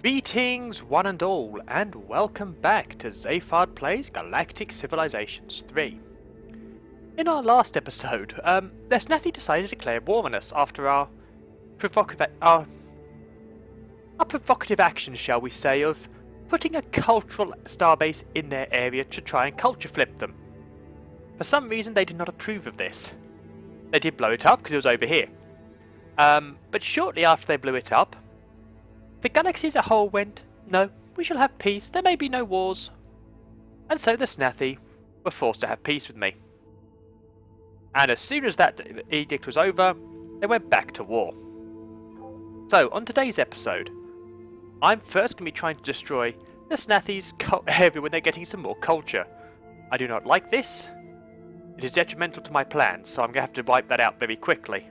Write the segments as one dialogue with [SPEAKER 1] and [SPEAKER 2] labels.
[SPEAKER 1] Greetings one and all, and welcome back to Zayfard Plays Galactic Civilizations 3. In our last episode, Mercenaries decided to declare war on us after our provocative action, shall we say, of putting a cultural starbase in their area to try and culture flip them. For some reason they did not approve of this. They did blow it up because it was over here. But shortly after they blew it up, the galaxy as a whole went, no, we shall have peace, there may be no wars. And so the Snathi were forced to have peace with me. And as soon as that edict was over, they went back to war. So, on today's episode, I'm first going to be trying to destroy the Snathi's area when they're getting some more culture. I do not like this. It is detrimental to my plans, so I'm going to have to wipe that out very quickly.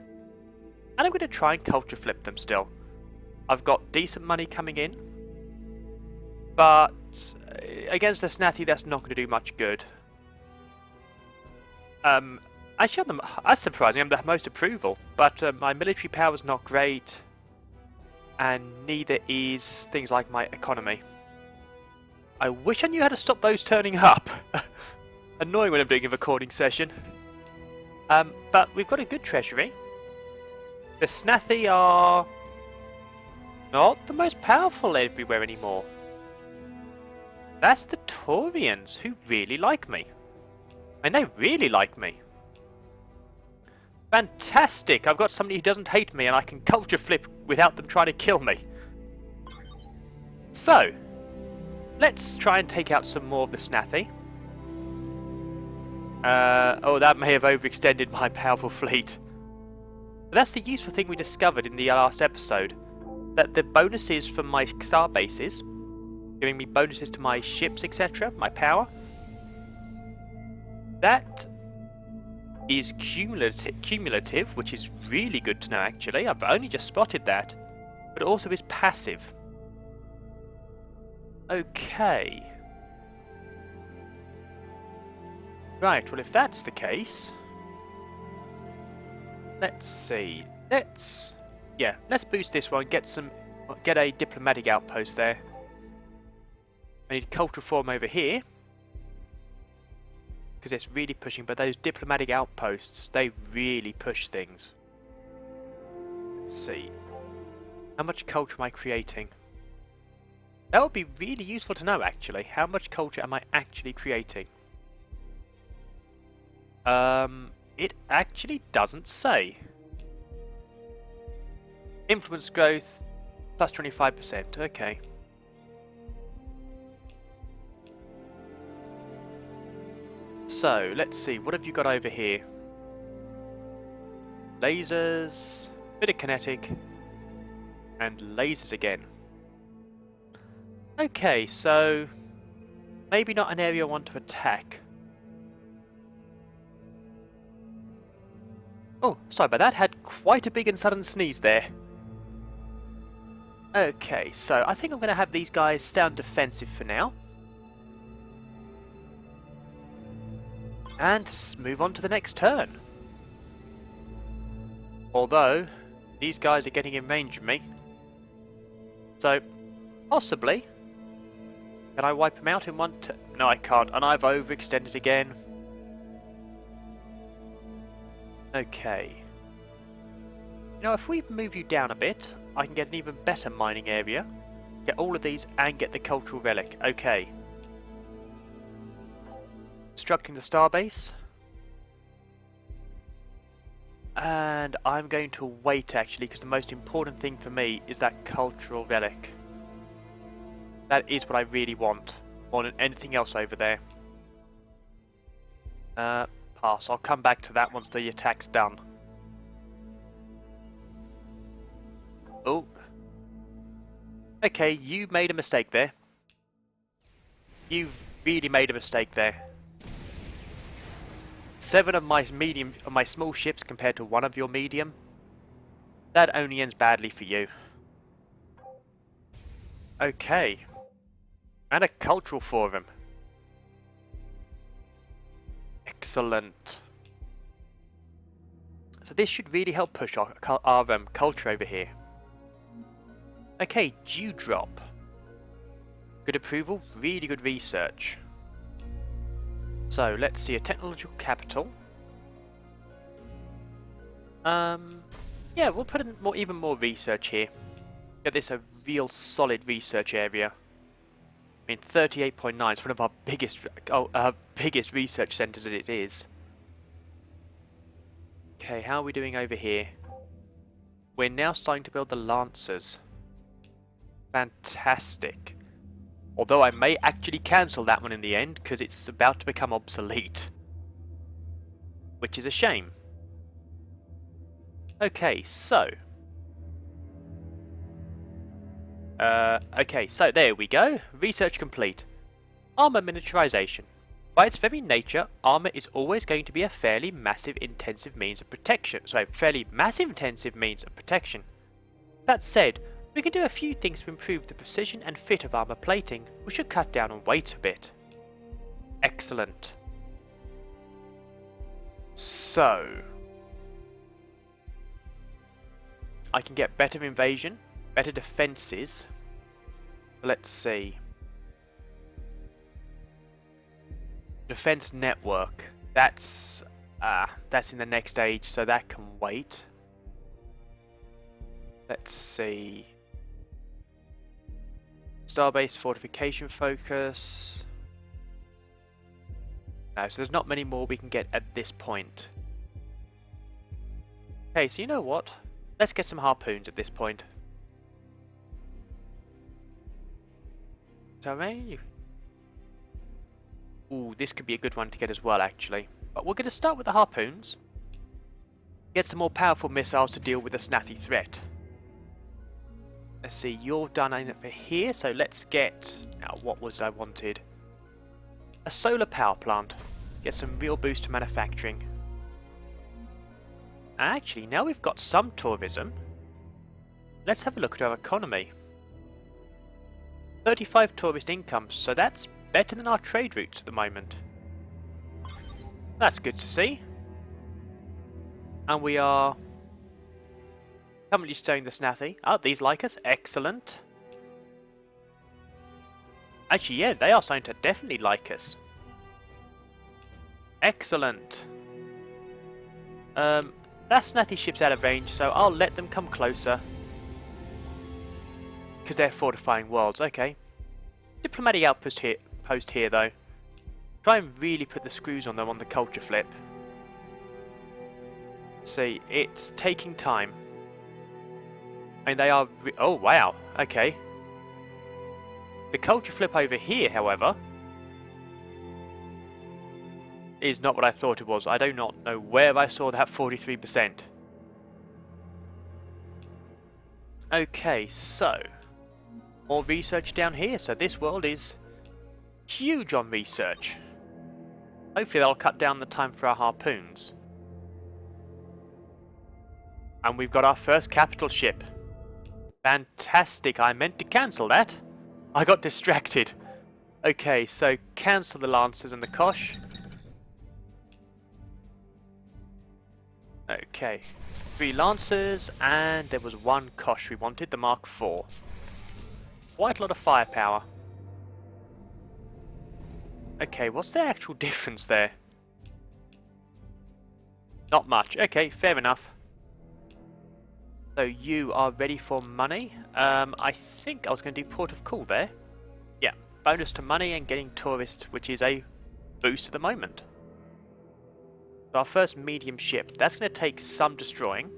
[SPEAKER 1] And I'm going to try and culture flip them still. I've got decent money coming in, but against the Snathi that's not going to do much good. Actually, that's surprising, I'm the most approval, but my military power is not great, and neither is things like my economy. I wish I knew how to stop those turning up. Annoying when I'm doing a recording session. But we've got a good treasury. The Snathi are not the most powerful everywhere anymore. That's the Taurians, who really like me. And they really like me. Fantastic! I've got somebody who doesn't hate me and I can culture flip without them trying to kill me. So, let's try and take out some more of the Snathi. Oh, that may have overextended my powerful fleet. But that's the useful thing we discovered in the last episode. That the bonuses from my star bases, giving me bonuses to my ships, etc., my power, that is cumulative, which is really good to know actually. I've only just spotted that, but it also is passive. Okay. Right, well if that's the case, let's see. Let's boost this one, get a diplomatic outpost there. I need cultural form over here, because it's really pushing, but those diplomatic outposts, they really push things. Let's see. How much culture am I creating? That would be really useful to know actually. How much culture am I actually creating? It actually doesn't say. Influence growth, plus 25%, okay. So, let's see, what have you got over here? Lasers, bit of kinetic, and lasers again. Okay, so maybe not an area I want to attack. Oh, sorry about that, had quite a big and sudden sneeze there. Okay, so I think I'm going to have these guys stay on defensive for now. And move on to the next turn. Although, these guys are getting in range of me. So, possibly. Can I wipe them out in one turn? No, I can't, and I've overextended again. Okay. You know, if we move you down a bit, I can get an even better mining area. Get all of these and get the cultural relic. Okay. Constructing the starbase. And I'm going to wait actually, because the most important thing for me is that cultural relic. That is what I really want, more than anything else over there. Pass. I'll come back to that once the attack's done. Oh. Okay, you made a mistake there. You've really made a mistake there. 7 of my small ships compared to 1 of your medium. That only ends badly for you. Okay. And a cultural forum. Excellent. So this should really help push our culture over here. Okay, Dewdrop. Good approval, really good research. So, let's see, a technological capital. Yeah, we'll put in even more research here. Get this a real solid research area. I mean, 38.9 is one of our biggest research centers as it is. Okay, how are we doing over here? We're now starting to build the Lancers. Fantastic. Although I may actually cancel that one in the end, because it's about to become obsolete. Which is a shame. Okay, so... okay, so there we go. Research complete. Armor miniaturization. By its very nature, armor is always going to be a fairly massive intensive means of protection. That said, we can do a few things to improve the precision and fit of armor plating, which should cut down on weight a bit. Excellent. So... I can get better invasion, better defenses. Let's see. Defense network. That's in the next age, so that can wait. Let's see. Starbase fortification focus. No, so there's not many more we can get at this point. Okay, so you know what? Let's get some harpoons at this point. So ooh, this could be a good one to get as well, actually. But we're going to start with the harpoons. Get some more powerful missiles to deal with the snathy threat. Let's see, you're done over here, so let's get... Now, what was I wanted? A solar power plant. Get some real boost to manufacturing. Actually, now we've got some tourism. Let's have a look at our economy. 35 tourist incomes, so that's better than our trade routes at the moment. That's good to see. And we are currently stowing the snathy. Oh, these like us. Excellent. Actually, yeah, they are starting to definitely like us. Excellent. That snathy ship's out of range, so I'll let them come closer. Because they're fortifying worlds. Okay. Diplomatic outpost here, though. Try and really put the screws on them on the culture flip. See, it's taking time. I mean, they are... oh, wow. Okay. The culture flip over here, however, is not what I thought it was. I do not know where I saw that 43%. Okay, so... more research down here. So this world is huge on research. Hopefully that'll cut down the time for our harpoons. And we've got our first capital ship. Fantastic. I meant to cancel that. I got distracted. Okay, so cancel the Lancers and the Kosh. Okay. 3 Lancers, and there was 1 Kosh we wanted, the Mark IV. Quite a lot of firepower. Okay, what's the actual difference there? Not much. Okay, fair enough. So you are ready for money. I think I was going to do Port of Call there. Yeah, bonus to money and getting tourists, which is a boost at the moment. So our first medium ship, that's going to take some destroying.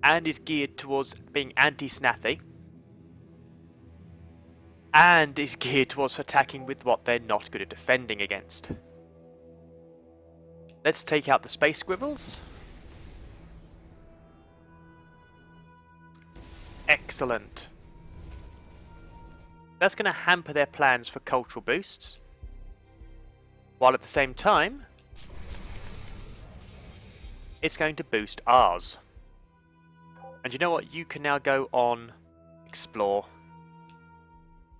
[SPEAKER 1] And is geared towards being anti-snathy. And is geared towards attacking with what they're not good at defending against. Let's take out the space squirrels. Excellent. That's going to hamper their plans for cultural boosts. While at the same time, it's going to boost ours. And you know what? You can now go on explore.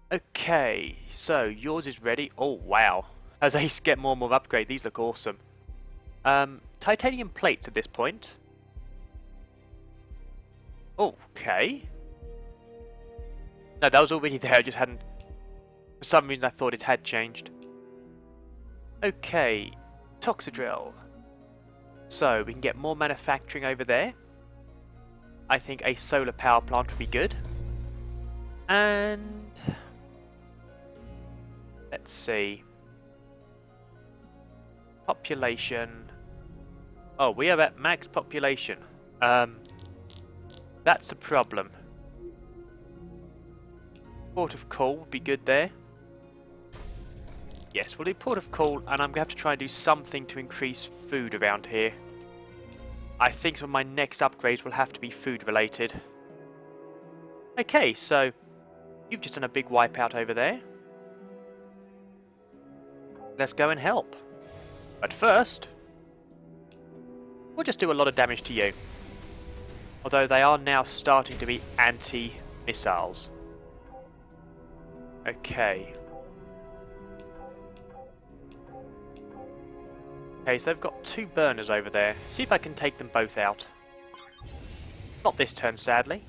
[SPEAKER 1] Okay, so yours is ready. Oh, wow. As they get more and more upgrade, these look awesome. Titanium plates at this point. Okay. No, that was already there. I just hadn't For some reason I thought it had changed. Okay, Toxidrill. So we can get more manufacturing over there. I think a solar power plant would be good. And let's see. Population. Oh, we are at max population. That's a problem. Port of Call would be good there. Yes, we'll do Port of Call, and I'm going to have to try and do something to increase food around here. I think some of my next upgrades will have to be food related. Okay, so you've just done a big wipeout over there. Let's go and help. But first, we'll just do a lot of damage to you. Although they are now starting to be anti-missiles. Okay. Okay, so they've got 2 burners over there. See if I can take them both out. Not this turn, sadly.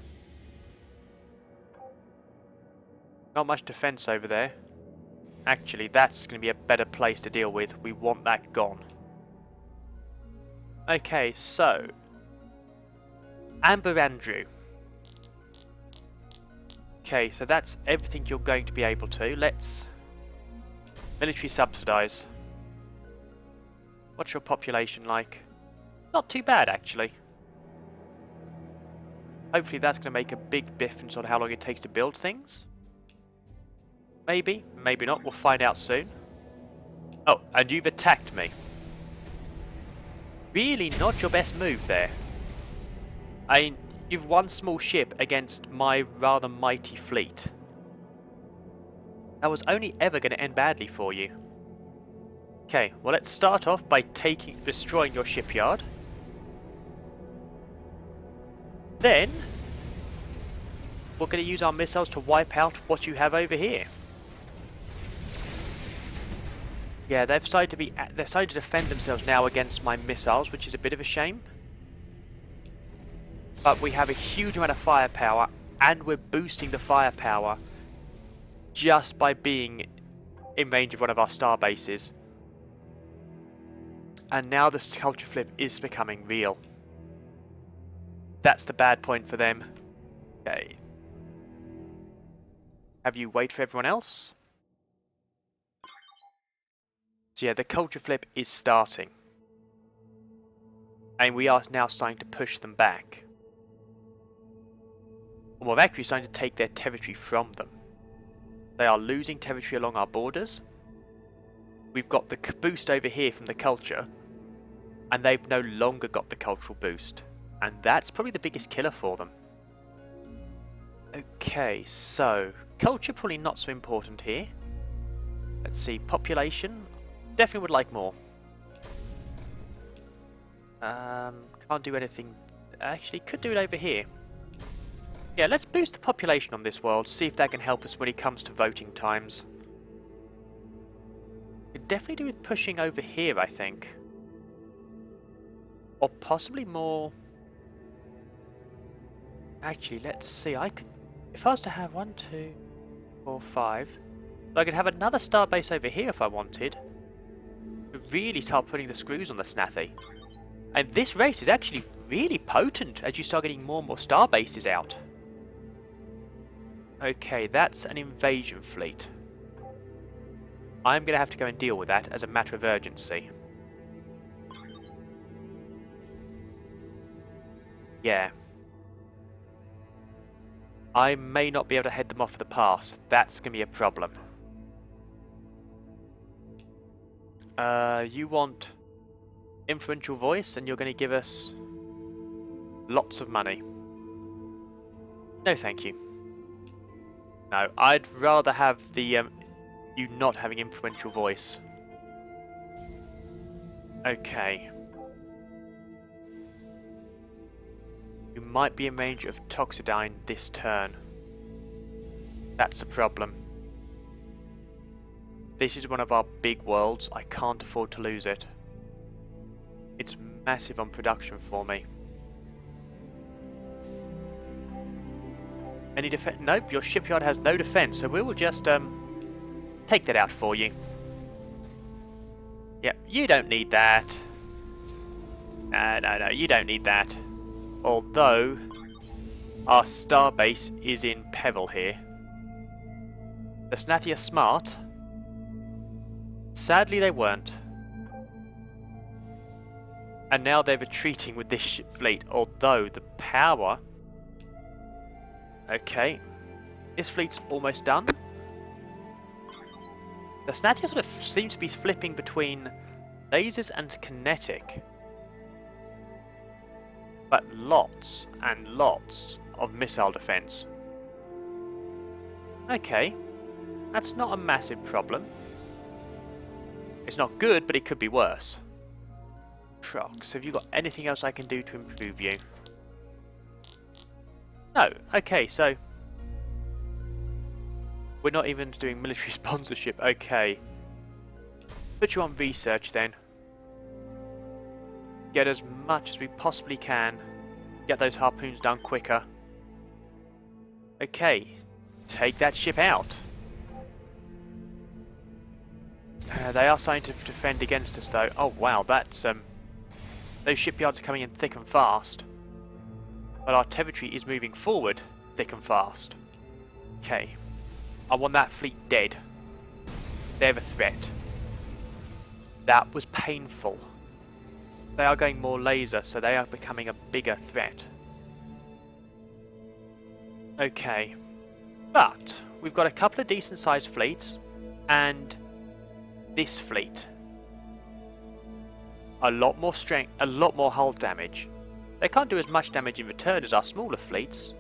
[SPEAKER 1] Not much defense over there. Actually, that's going to be a better place to deal with. We want that gone. Okay, so Amber Andrew. Okay, so that's everything you're going to be able to. Let's military subsidize. What's your population like? Not too bad, actually. Hopefully that's going to make a big difference on how long it takes to build things. Maybe, maybe not. We'll find out soon. Oh, and you've attacked me. Really not your best move there. I mean, you've one small ship against my rather mighty fleet. That was only ever going to end badly for you. Okay, well let's start off by destroying your shipyard. Then, we're going to use our missiles to wipe out what you have over here. Yeah, they're starting to defend themselves now against my missiles, which is a bit of a shame. But we have a huge amount of firepower, and we're boosting the firepower just by being in range of one of our star bases. And now this culture flip is becoming real. That's the bad point for them. Okay. Have you wait for everyone else? So yeah, the culture flip is starting. And we are now starting to push them back. And we're actually starting to take their territory from them. They are losing territory along our borders. We've got the boost over here from the culture. And they've no longer got the cultural boost. And that's probably the biggest killer for them. Okay, so culture probably not so important here. Let's see, population. Definitely would like more. Can't do anything. Actually, could do it over here. Yeah, let's boost the population on this world. See if that can help us when it comes to voting times. Could definitely do with pushing over here, I think. Or possibly more. Actually, let's see. I could, if I was to have 1, 2, 4, 5, I could have another star base over here if I wanted. To really start putting the screws on the snathie. And this race is actually really potent as you start getting more and more star bases out. Okay, that's an invasion fleet. I'm going to have to go and deal with that as a matter of urgency. Yeah. I may not be able to head them off the pass. That's going to be a problem. You want influential voice and you're going to give us lots of money. No, thank you. No, I'd rather have the you not having influential voice. Okay. You might be in range of Toxidine this turn. That's a problem. This is one of our big worlds. I can't afford to lose it. It's massive on production for me. Any defense? Nope, your shipyard has no defense, so we will just take that out for you. Yep, you don't need that. No, you don't need that. Although, our starbase is in peril here. The Snathi are smart. Sadly, they weren't. And now they're retreating with this fleet, although the power... Okay. This fleet's almost done. The Snathi sort of seem to be flipping between lasers and kinetic. But lots and lots of missile defense. Okay. That's not a massive problem. It's not good, but it could be worse. Trox, have you got anything else I can do to improve you? No. Okay, so... We're not even doing military sponsorship. Okay. Put you on research then. Get as much as we possibly can. Get those harpoons done quicker. Okay. Take that ship out. They are starting to defend against us though. Oh wow, that's... Those shipyards are coming in thick and fast. But our territory is moving forward thick and fast. Okay. I want that fleet dead. They're a threat. That was painful. They are going more laser, so they are becoming a bigger threat. Okay. But we've got a couple of decent sized fleets and this fleet. A lot more strength, a lot more hull damage. They can't do as much damage in return as our smaller fleets,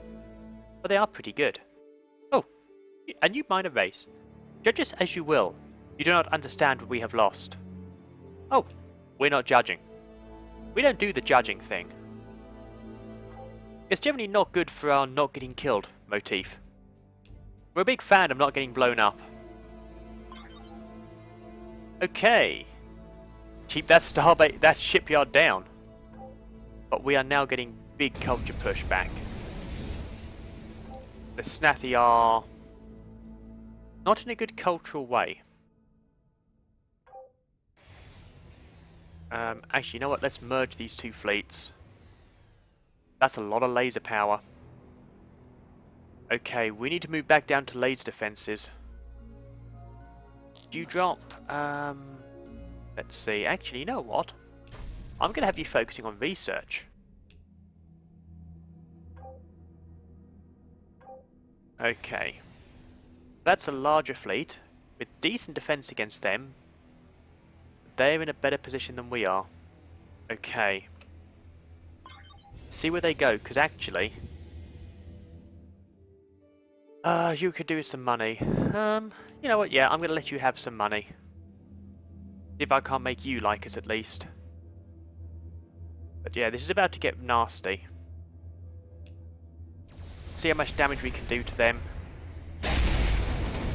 [SPEAKER 1] but they are pretty good. Oh, and you mind a race. Judge us as you will. You do not understand what we have lost. Oh, we're not judging. We don't do the judging thing. It's generally not good for our not getting killed motif. We're a big fan of not getting blown up. Okay. Keep that shipyard down. But we are now getting big culture pushback. The Snathi are not in a good cultural way. Actually, you know what? Let's merge these two fleets. That's a lot of laser power. Okay, we need to move back down to laser defenses. Do you drop? Let's see. Actually, you know what? I'm going to have you focusing on research. Okay. That's a larger fleet with decent defense against them. They're in a better position than we are. Okay. See where they go, because actually... you could do with some money. You know what? Yeah, I'm going to let you have some money. If I can't make you like us at least. But yeah, this is about to get nasty. See how much damage we can do to them.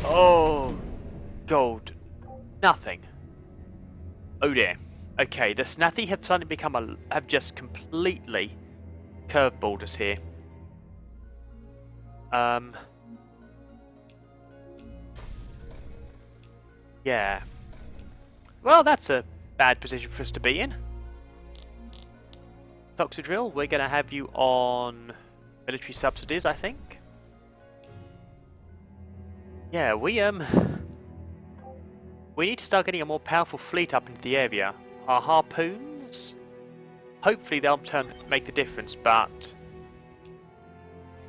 [SPEAKER 1] Oh, gold. Nothing. Oh dear. Okay, the Snathi have suddenly become have just completely curveballed us here. Yeah. Well, that's a bad position for us to be in. Toxidrill, we're going to have you on military subsidies, I think. Yeah, we need to start getting a more powerful fleet up into the area. Our harpoons, hopefully they'll make the difference, but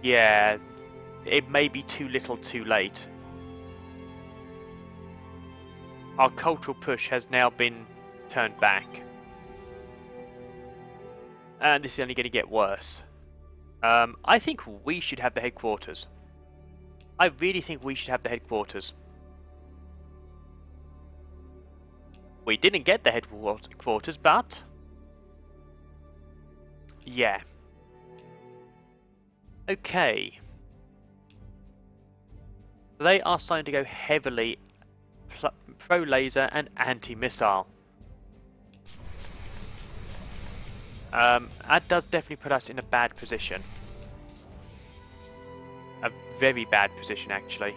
[SPEAKER 1] yeah, it may be too little too late. Our cultural push has now been turned back. And this is only going to get worse. I think we should have the headquarters. I really think we should have the headquarters. We didn't get the headquarters, but... yeah. Okay. They are starting to go heavily pro-laser and anti-missile. That does definitely put us in a bad position. A very bad position, actually.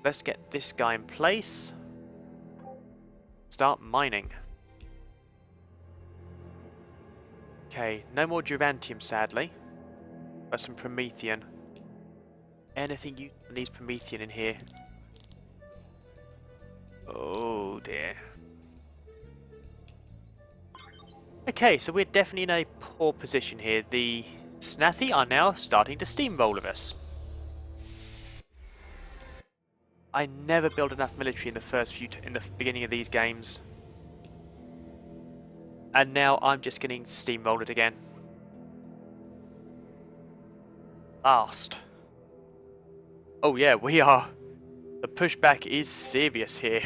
[SPEAKER 1] Let's get this guy in place. Start mining. Okay, no more Durantium, sadly. But some Promethean. Anything you needs Promethean in here? Oh dear. Okay, so we're definitely in a poor position here. The Snathi are now starting to steamroll of us. I never build enough military in the beginning of these games. And now I'm just getting steamrolled again. Last. Oh yeah, we are. The pushback is serious here.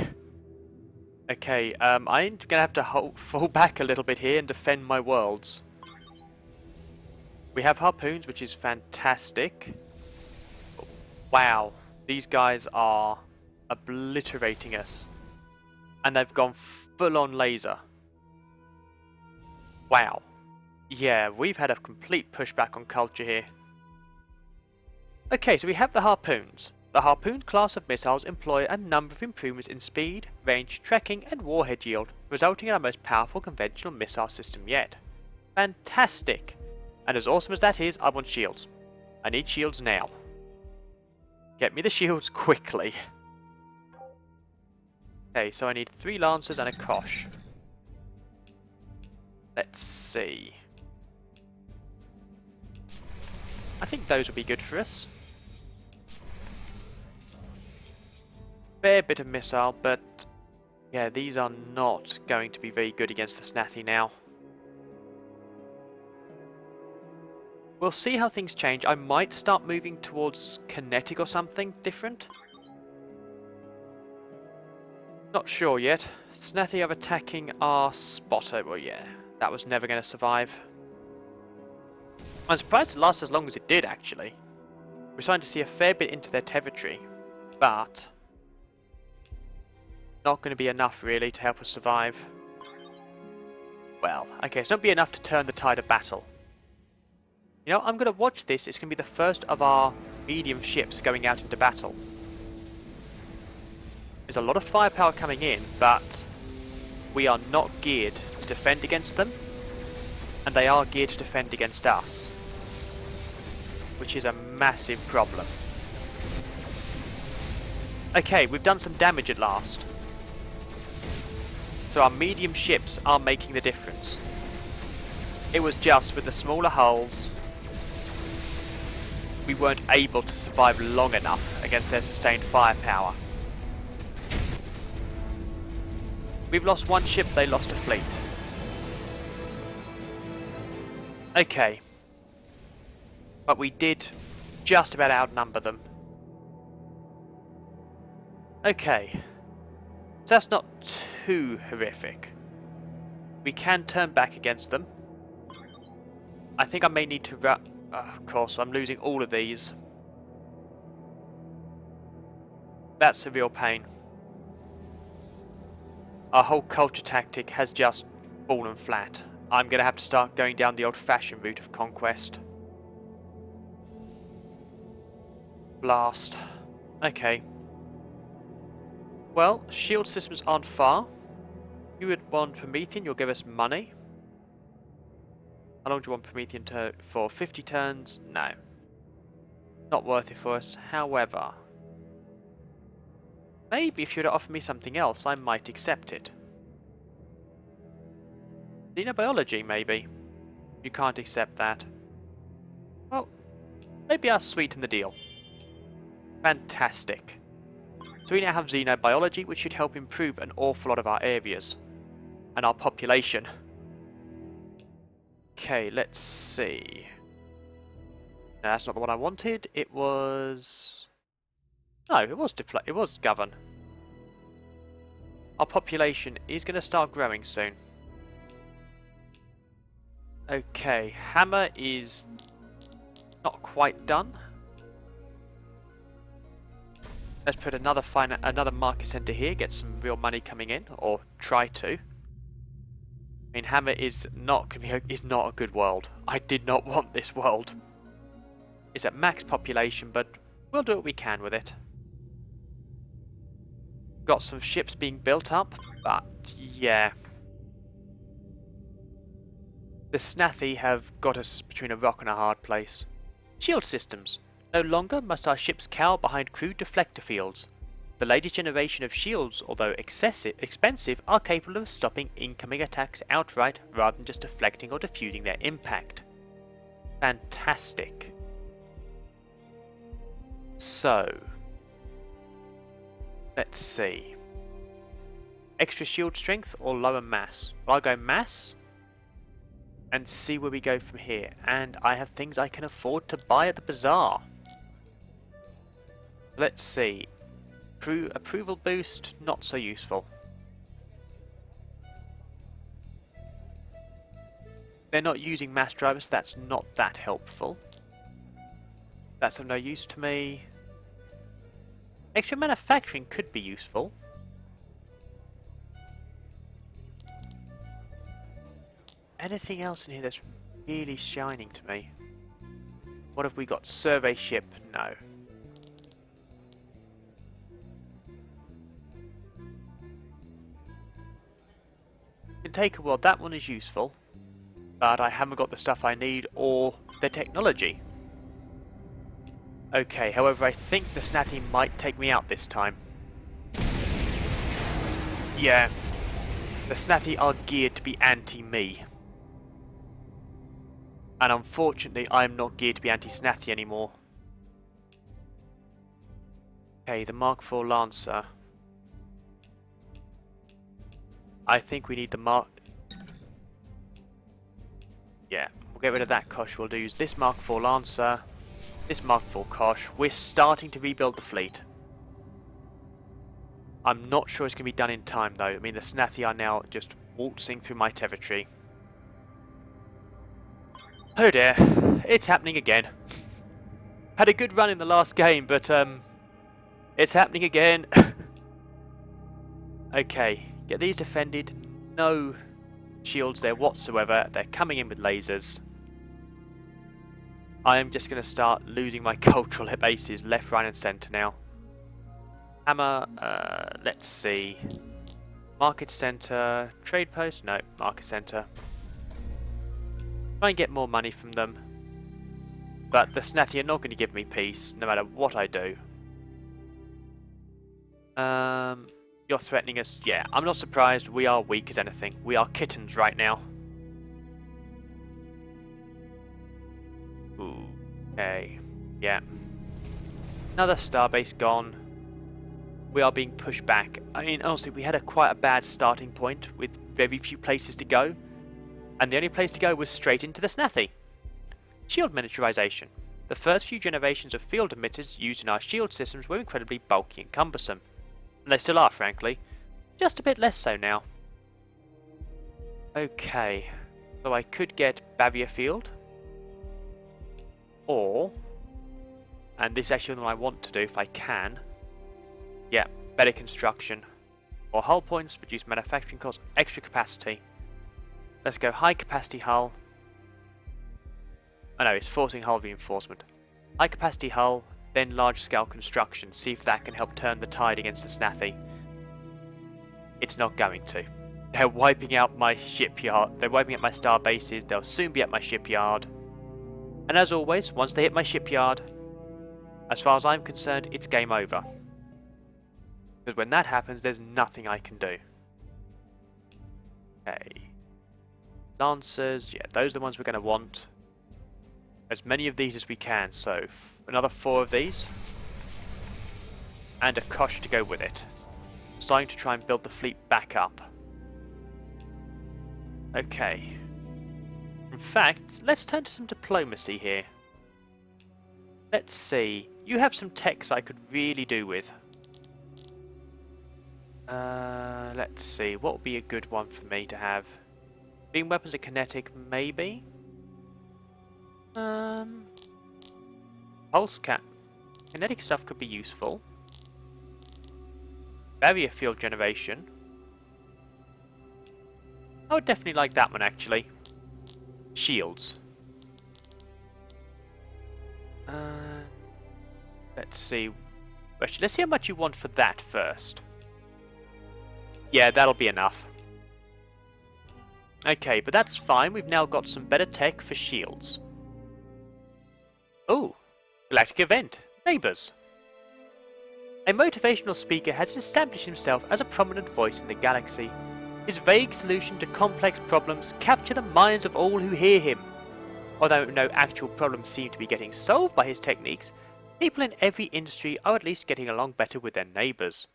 [SPEAKER 1] Okay, I'm gonna have to fall back a little bit here and defend my worlds. We have harpoons, which is fantastic. Wow, these guys are obliterating us. And they've gone full on laser. Wow. Yeah, we've had a complete pushback on culture here. Okay, so we have the harpoons. The harpoon class of missiles employ a number of improvements in speed, range, tracking, and warhead yield, resulting in our most powerful conventional missile system yet. Fantastic! And as awesome as that is, I want shields. I need shields now. Get me the shields quickly. Okay, so I need 3 Lancers and a Kosh. Let's see. I think those will be good for us. Fair bit of missile, but yeah, these are not going to be very good against the Snathi now. We'll see how things change. I might start moving towards kinetic or something different. Not sure yet. Snathi are attacking our spotter. Well, yeah, that was never going to survive. I'm surprised it lasted as long as it did, actually. We're starting to see a fair bit into their territory, but not going to be enough, really, to help us survive. Well, okay, it's not be enough to turn the tide of battle. You know, I'm going to watch this. It's going to be the first of our medium ships going out into battle. There's a lot of firepower coming in, but we are not geared to defend against them, and they are geared to defend against us, which is a massive problem. Okay, we've done some damage at last. So our medium ships are making the difference. It was just with the smaller hulls, we weren't able to survive long enough against their sustained firepower. We've lost 1 ship, they lost a fleet. Okay. But we did just about outnumber them. Okay. So that's not too horrific. We can turn back against them. I think I may need to of course, I'm losing all of these. That's a real pain. Our whole culture tactic has just fallen flat. I'm going to have to start going down the old-fashioned route of conquest. Blast. Okay. Well, shield systems aren't far. You would want Promethean, you'll give us money. How long do you want Promethean for? 50 turns? No. Not worth it for us. However, maybe if you were to offer me something else, I might accept it. Xenobiology, maybe. You can't accept that. Well, maybe I'll sweeten the deal. Fantastic. So we now have xenobiology, which should help improve an awful lot of our areas. And our population. Okay, let's see. No, that's not the one I wanted. It was... No, it was govern. Our population is going to start growing soon. Okay, hammer is not quite done. Let's put another market center here, get some real money coming in, or try to. I mean, hammer is not a good world. I did not want this world. It's at max population, but we'll do what we can with it. Got some ships being built up, but yeah. The Snathi have got us between a rock and a hard place. Shield systems. No longer must our ships cower behind crude deflector fields. The latest generation of shields, although expensive, are capable of stopping incoming attacks outright rather than just deflecting or diffusing their impact. Fantastic. So, let's see. Extra shield strength or lower mass? Well, I'll go mass and see where we go from here. And I have things I can afford to buy at the bazaar. Let's see. Approval boost, not so useful. They're not using mass drivers, so that's not that helpful. That's of no use to me. Extra manufacturing could be useful. Anything else in here that's really shining to me? What have we got? Survey ship? No. Can take a while. That one is useful, but I haven't got the stuff I need or the technology. Okay, however, I think the Snathi might take me out this time. Yeah, the Snathi are geared to be anti-me. And unfortunately, I'm not geared to be anti-Snathi anymore. Okay, the Mark IV Lancer. I think we need the Mark... Yeah, we'll get rid of that Kosh. We'll use this Mark IV Lancer, this Mark IV Kosh. We're starting to rebuild the fleet. I'm not sure it's going to be done in time, though. I mean, the Snathi are now just waltzing through my territory. Oh dear, it's happening again. Had a good run in the last game, but it's happening again. Okay, get these defended. No shields there whatsoever. They're coming in with lasers. I am just going to start losing my cultural bases left, right and centre now. Hammer, let's see. Market centre, trade post? No, market centre. Try and get more money from them. But the Snathi are not going to give me peace, no matter what I do. You're threatening us. Yeah, I'm not surprised. We are weak as anything. We are kittens right now. Ooh, okay. Yeah. Another starbase gone. We are being pushed back. I mean, honestly, we had quite a bad starting point with very few places to go. And the only place to go was straight into the Snathi. Shield miniaturization. The first few generations of field emitters used in our shield systems were incredibly bulky and cumbersome. And they still are, frankly. Just a bit less so now. Okay. So I could get barrier field. Or... and this is actually what I want to do if I can. Yeah, better construction. More hull points, reduce manufacturing costs, extra capacity. Let's go high capacity hull. Oh no, it's forcing hull reinforcement. High capacity hull, then large scale construction. See if that can help turn the tide against the Snathi. It's not going to. They're wiping out my shipyard. They're wiping out my star bases. They'll soon be at my shipyard. And as always, once they hit my shipyard, as far as I'm concerned, it's game over. Because when that happens, there's nothing I can do. Okay. Lancers, yeah, those are the ones we're going to want. As many of these as we can, so another 4 of these. And a Kosh to go with it. Starting to try and build the fleet back up. Okay. In fact, let's turn to some diplomacy here. Let's see. You have some techs I could really do with. Let's see. What would be a good one for me to have? Beam weapons are kinetic, maybe? Pulse cap. Kinetic stuff could be useful. Barrier field generation. I would definitely like that one, actually. Shields. Let's see. Actually, let's see how much you want for that first. Yeah, that'll be enough. Okay, but that's fine. We've now got some better tech for shields. Oh, Galactic event. Neighbours. A motivational speaker has established himself as a prominent voice in the galaxy. His vague solution to complex problems capture the minds of all who hear him. Although no actual problems seem to be getting solved by his techniques, people in every industry are at least getting along better with their neighbours.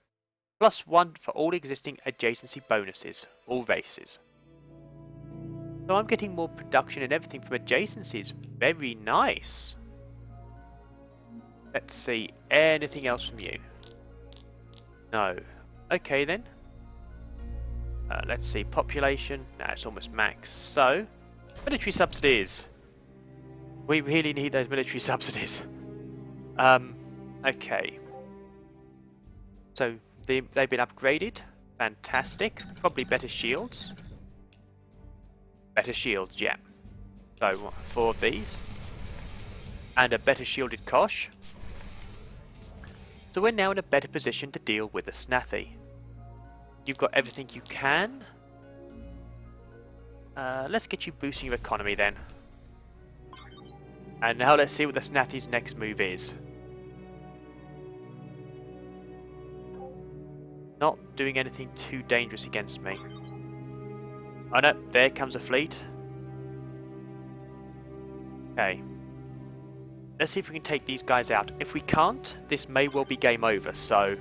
[SPEAKER 1] +1 for all existing adjacency bonuses, all races. So I'm getting more production and everything from adjacencies. Very nice. Let's see, anything else from you? No. Okay then. Let's see, population. No, it's almost max. So, military subsidies. We really need those military subsidies. Okay. So, they've been upgraded. Fantastic. Probably better shields. Better shields, yeah. So, 4 of these. And a better shielded Kosh. So we're now in a better position to deal with the Snathy. You've got everything you can. Let's get you boosting your economy then. And now let's see what the Snathy's next move is. Not doing anything too dangerous against me. Oh no, there comes a fleet. Okay. Let's see if we can take these guys out. If we can't, this may well be game over, so...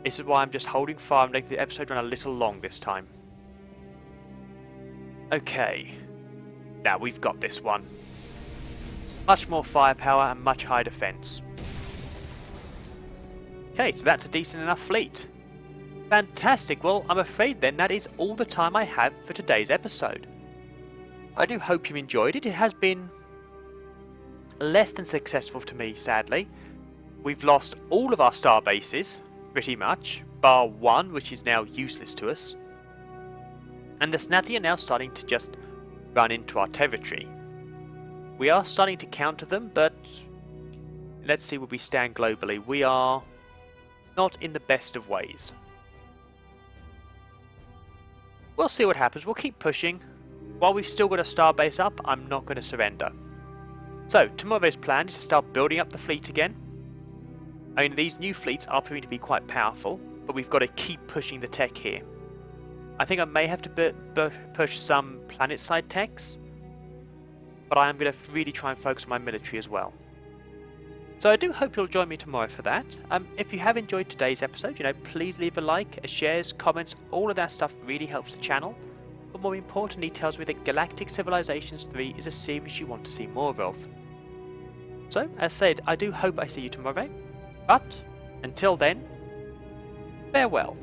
[SPEAKER 1] This is why I'm just holding fire and making the episode run a little long this time. Okay. Now we've got this one. Much more firepower and much higher defense. Okay, so that's a decent enough fleet. Fantastic. Well, I'm afraid then that is all the time I have for today's episode. I do hope you enjoyed it. It has been less than successful to me, sadly. We've lost all of our star bases, pretty much, bar one, which is now useless to us. And the Snathy are now starting to just run into our territory. We are starting to counter them, but let's see where we stand globally. We are not in the best of ways. We'll see what happens. We'll keep pushing. While we've still got a star base up, I'm not going to surrender. So, tomorrow's plan is to start building up the fleet again. I mean, these new fleets are proving to be quite powerful, but we've got to keep pushing the tech here. I think I may have to push some planet-side techs, but I am going to really try and focus on my military as well. So I do hope you'll join me tomorrow for that. If you have enjoyed today's episode, please leave a like, shares, comments, all of that stuff really helps the channel. But more importantly, tells me that Galactic Civilizations 3 is a series you want to see more of. So, as said, I do hope I see you tomorrow, but until then, farewell.